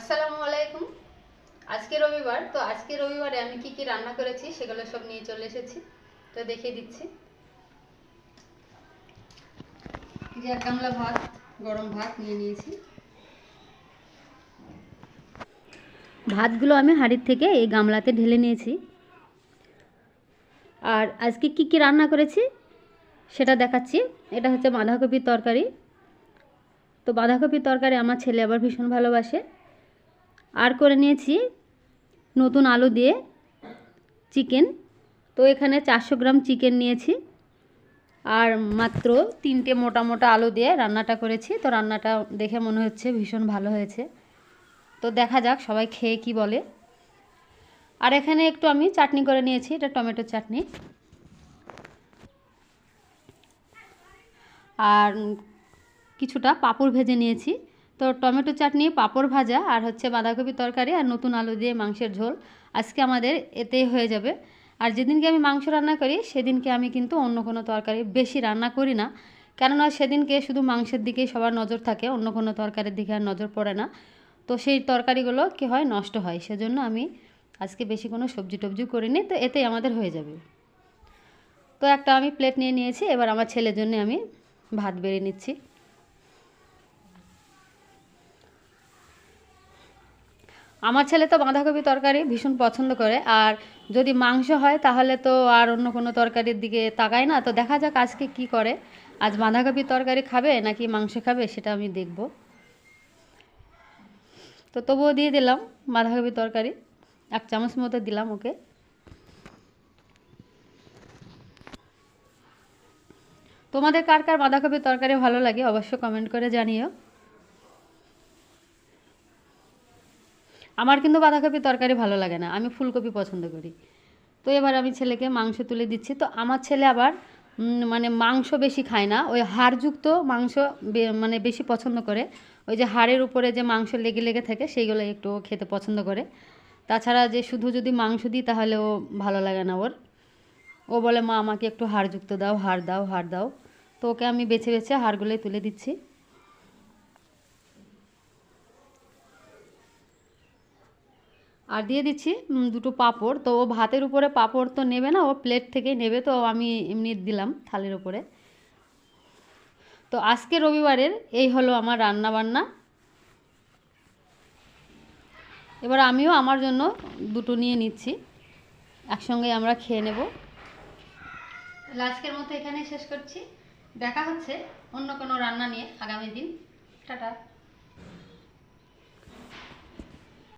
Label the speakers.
Speaker 1: আসসালামু আলাইকুম। আজকে রবিবার, তো আজকে রবিবারে আমি কি কি রান্না করেছি সেগুলো সব নিয়ে চলে এসেছি, তো দেখিয়ে দিচ্ছি। যে এক গামলা ভাত, গরম ভাত নিয়ে নিয়েছি। ভাতগুলো আমি হাঁড়ির থেকে এই গামলাতে ঢেলে নিয়েছি। আর আজকে কি কি রান্না করেছি সেটা দেখাচ্ছি। এটা হচ্ছে বাঁধাকপির তরকারি। তো বাঁধাকপির তরকারি আমার ছেলে আবার ভীষণ ভালোবাসে। আর করে নিয়েছি নতুন আলু দিয়ে চিকেন। তো এখানে 400 গ্রাম চিকেন নিয়েছি আর মাত্র 3টে মোটা মোটা আলু দিয়ে রান্নাটা করেছি। তো রান্নাটা দেখে মনে হচ্ছে ভীষণ ভালো হয়েছে। তো দেখা যাক সবাই খেয়ে কি বলে। আর এখানে একটু আমি চাটনি করে নিয়েছি, এটা টমেটো চাটনি। আর কিছুটা পাঁপড় ভেজে নিয়েছি। তো টমেটো চাটনি, পাঁপড় ভাজা আর হচ্ছে বাঁধাকপি তরকারি আর নতুন আলু দিয়ে মাংসের ঝোল আজকে আমাদের এতেই হয়ে যাবে। আর যেদিনকে আমি মাংস রান্না করি সেদিনকে আমি কিন্তু অন্য কোনো তরকারি বেশি রান্না করি না, কেননা সেদিনকে শুধু মাংসের দিকেই সবার নজর থাকে, অন্য কোনো তরকারির দিকে আর নজর পড়ে না। তো সেই তরকারিগুলো কী হয়, নষ্ট হয়। সেজন্য আমি আজকে বেশি কোনো সবজি টবজি করিনি, তো এতেই আমাদের হয়ে যাবে। তো একটা আমি প্লেট নিয়ে নিয়েছি, এবার আমার ছেলের জন্য আমি ভাত বেড়ে নিচ্ছি। আমার ছেলে তো বাঁধাকপি তরকারি ভীষণ পছন্দ করে, আর যদি মাংস হয় তাহলে তো আর অন্য কোনো তরকারির দিকে তাকায় না। তো দেখা যাক আজকে কি করে, আজ বাঁধাকপি তরকারি খাবে নাকি মাংস খাবে সেটা আমি দেখব। তো তবুও দিয়ে দিলাম বাঁধাকপি তরকারি, 1 চামচ মতো দিলাম ওকে। তোমাদের কার কার বাঁধাকপি তরকারি ভালো লাগে অবশ্য কমেন্ট করে জানিও। আমার কিন্তু বাঁধাকপি তরকারি ভালো লাগে না, আমি ফুলকপি পছন্দ করি। তো এবার আমি ছেলেকে মাংস তুলে দিচ্ছি। তো আমার ছেলে আবার মানে মাংস বেশি খায় না, ওই হাড়যুক্ত মাংস মানে বেশি পছন্দ করে। ওই যে হাড়ের উপরে যে মাংস লেগে লেগে থাকে সেইগুলো একটু খেতে পছন্দ করে। তাছাড়া যে শুধু যদি মাংস দিই তাহলে ও ভালো লাগে না ওর। ও বলে মা আমাকে একটু হাড়যুক্ত দাও, হাড় দাও, হাড় দাও। তো ওকে আমি বেছে বেছে হাড়গুলোই তুলে দিচ্ছি। আর দিয়ে দিচ্ছি 2টো পাঁপড়। তো ও ভাতের উপরে পাঁপড় তো নেবে না, ও প্লেট থেকেই নেবে, তো আমি এমনি দিলাম থালের উপরে। তো আজকে রবিবারের এই হলো আমার রান্না বান্না। এবার আমিও আমার জন্য 2টো নিয়ে নিচ্ছি, একসঙ্গে আমরা খেয়ে নেব। আজকের মতো এখানেই শেষ করছি, দেখা হচ্ছে অন্য কোনো রান্না নিয়ে আগামী দিন। টাটা।